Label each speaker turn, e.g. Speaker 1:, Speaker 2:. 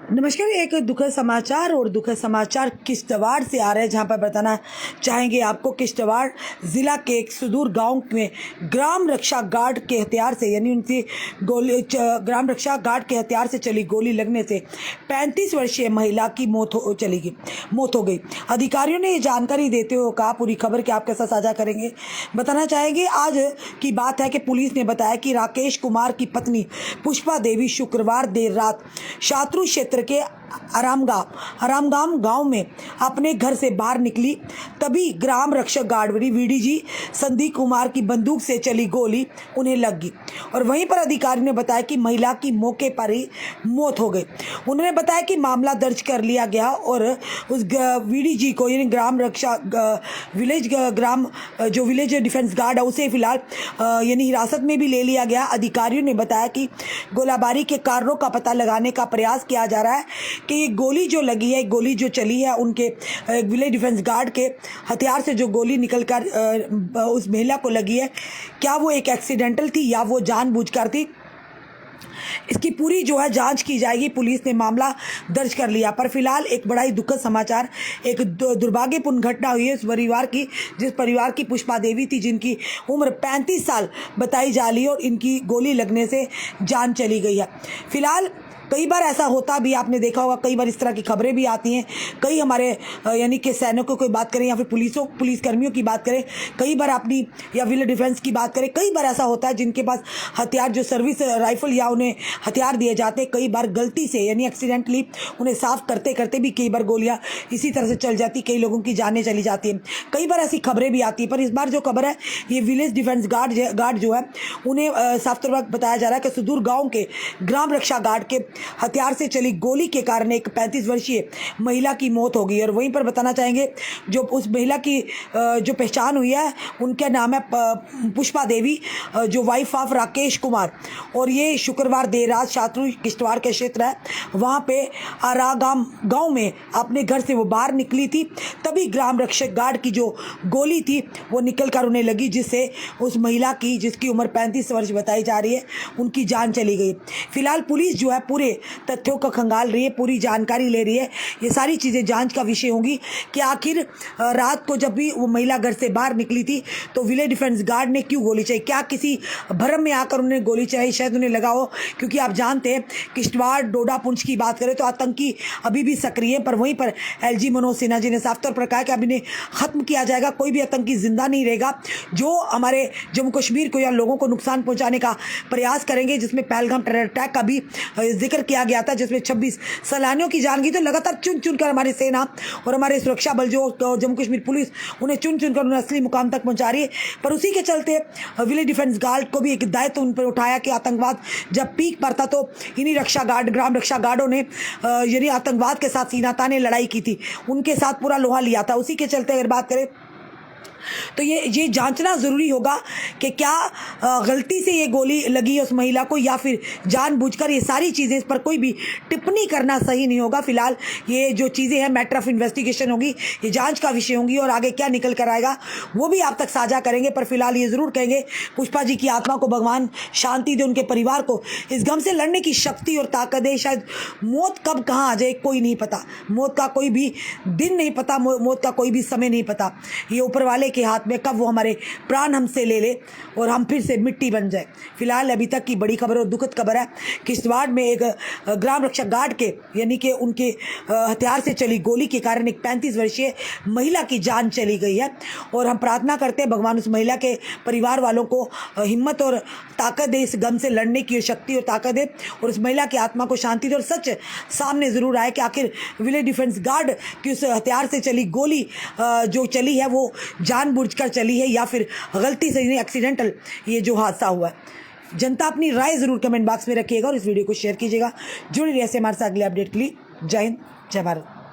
Speaker 1: नमस्कार। एक दुखद समाचार और दुखद समाचार किश्तवाड़ से आ रहे हैं, जहां पर बताना चाहेंगे आपको। किश्तवाड़ ज़िला के एक सुदूर गांव में ग्राम रक्षा गार्ड के हथियार से यानी उनकी ग्राम रक्षा गार्ड के हथियार से चली गोली लगने से 35 वर्षीय महिला की मौत हो गई। अधिकारियों ने ये जानकारी देते हुए कहा, पूरी खबर के आपके साथ साझा करेंगे। बताना चाहेंगे आज की बात है कि पुलिस ने बताया कि राकेश कुमार की पत्नी पुष्पा देवी शुक्रवार देर रात शात्रु क्षेत्र के आरामगाम गांव में अपने घर से बाहर निकली, तभी ग्राम रक्षक गार्ड वीडीजी संदीप कुमार की बंदूक से चली गोली उन्हें लग गई और वहीं पर अधिकारी ने बताया कि महिला की मौके पर ही मौत हो गई। उन्होंने बताया कि मामला दर्ज कर लिया गया और उस वीडीजी को यानी ग्राम रक्षा विलेज डिफेंस गार्ड है उसे फिलहाल यानी हिरासत में भी ले लिया गया। अधिकारियों ने बताया कि गोलाबारी के कारणों का पता लगाने का प्रयास किया जा रहा है कि ये गोली जो लगी है, गोली जो चली है उनके विलेज डिफेंस गार्ड के हथियार से जो गोली निकलकर उस महिला को लगी है, क्या वो एक एक्सीडेंटल थी या वो जानबूझकर थी, इसकी पूरी जो है जांच की जाएगी। पुलिस ने मामला दर्ज कर लिया। पर फिलहाल एक बड़ा ही दुखद समाचार, एक दुर्भाग्यपूर्ण घटना हुई है इस परिवार की, जिस परिवार की पुष्पा देवी थी, जिनकी उम्र 35 साल बताई जा रही है और इनकी गोली लगने से जान चली गई है। फिलहाल कई बार ऐसा होता भी, आपने देखा होगा, कई बार इस तरह की खबरें भी आती हैं। कई हमारे यानी कि सैनिकों की बात करें या फिर पुलिसकर्मियों की बात करें, कई बार अपनी या विलेज डिफेंस की बात करें, कई बार ऐसा होता है जिनके पास हथियार जो सर्विस राइफल या उन्हें हथियार दिए जाते हैं, कई बार गलती से यानी एक्सीडेंटली उन्हें साफ करते करते भी कई बार गोलियां इसी तरह से चल जाती, कई लोगों की जानें चली जाती हैं। कई बार ऐसी खबरें भी आती हैं। पर इस बार जो खबर है, ये विलेज डिफेंस गार्ड जो है उन्हें साफ तौर पर बताया जा रहा है कि सुदूर गाँव के ग्राम रक्षा गार्ड के हथियार से चली गोली के कारण एक 35 वर्षीय महिला की मौत हो गई। और वहीं पर बताना चाहेंगे जो उस महिला की जो पहचान हुई है, उनका नाम है पुष्पा देवी, जो वाइफ ऑफ राकेश कुमार। और ये शुक्रवार देर रात शात्रु किश्तवाड़ के क्षेत्र है, वहाँ पे आरागाम गांव में अपने घर से वो बाहर निकली थी, तभी ग्राम रक्षक गार्ड की जो गोली थी वो निकल कर उन्हें लगी, जिससे उस महिला की, जिसकी उम्र 35 वर्ष बताई जा रही है, उनकी जान चली गई। फिलहाल पुलिस जो है पूरे तथ्यों को खंगाल रही है, पूरी जानकारी ले रही है। ये सारी चीज़ें जांच का विषय होंगी कि आखिर रात को जब भी वो महिला घर से बाहर निकली थी तो विलेज डिफेंस गार्ड ने क्यों गोली चलाई, क्या किसी भ्रम में आकर उन्हें गोली चलाई, शायद उन्हें लगा हो, क्योंकि आप जानते हैं किश्तवाड़ डोडा पुंछ की बात करें तो आतंकी अभी भी सक्रिय है। पर वहीं पर LG मनोज सिन्हा जी ने साफ तौर पर कहा कि अब इन्हें खत्म किया जाएगा, कोई भी आतंकी जिंदा नहीं रहेगा जो हमारे जम्मू कश्मीर को या लोगों को नुकसान पहुंचाने का प्रयास करेंगे, जिसमें पहलगाम टेरर अटैक का भी जिक्र किया गया था, जिसमें 26 सैलानियों की जान गई। तो लगातार चुन चुन कर हमारी सेना और हमारे सुरक्षा बल जो जम्मू कश्मीर पुलिस उन्हें चुन चुन कर उन्हें असली मुकाम तक पहुंचा रही है। पर उसी के चलते विलेज डिफेंस गार्ड को भी एक दायित्व उन पर उठाया कि आतंकवाद जब पीक पर था तो इन्हीं ग्राम रक्षा गार्डों ने यानी आतंकवाद के साथ सीना ताने लड़ाई की थी, उनके साथ पूरा लोहा लिया था। उसी के चलते अगर बात करें तो ये जांचना ज़रूरी होगा कि क्या गलती से ये गोली लगी उस महिला को या फिर जानबूझकर। ये सारी चीज़ें, इस पर कोई भी टिप्पणी करना सही नहीं होगा। फिलहाल ये जो चीज़ें हैं मैटर ऑफ इन्वेस्टिगेशन होगी, ये जांच का विषय होंगी और आगे क्या निकल कर आएगा वो भी आप तक साझा करेंगे। पर फिलहाल ये ज़रूर कहेंगे, पुष्पा जी की आत्मा को भगवान शांति दे, उनके परिवार को इस गम से लड़ने की शक्ति और ताकत दे। शायद मौत कब कहाँ आ जाए कोई नहीं पता, मौत का कोई भी दिन नहीं पता, मौत का कोई भी समय नहीं पता। ये ऊपर वाले के हाथ में कब वो हमारे प्राण हमसे ले ले और हम फिर से मिट्टी बन जाए। फिलहाल अभी तक की बड़ी खबर और दुखद खबर है, किश्तवाड़ में एक ग्राम रक्षक गार्ड के यानी कि उनके हथियार से चली गोली के कारण एक 35 वर्षीय महिला की जान चली गई है। और हम प्रार्थना करते हैं भगवान उस महिला के परिवार वालों को हिम्मत और ताकत दे, इस गम से लड़ने की शक्ति और ताकत दे और उस महिला की आत्मा को शांति दे और सच सामने ज़रूर आए कि आखिर विलेज डिफेंस गार्ड की उस हथियार से चली गोली जो चली है वो जानबूझकर चली है या फिर गलती से एक्सीडेंटल ये जो हादसा हुआ है। जनता अपनी राय ज़रूर कमेंट बॉक्स में रखिएगा और इस वीडियो को शेयर कीजिएगा। जुड़े रहिए हमारे साथ अगले अपडेट के लिए। जय हिंद, जय भारत।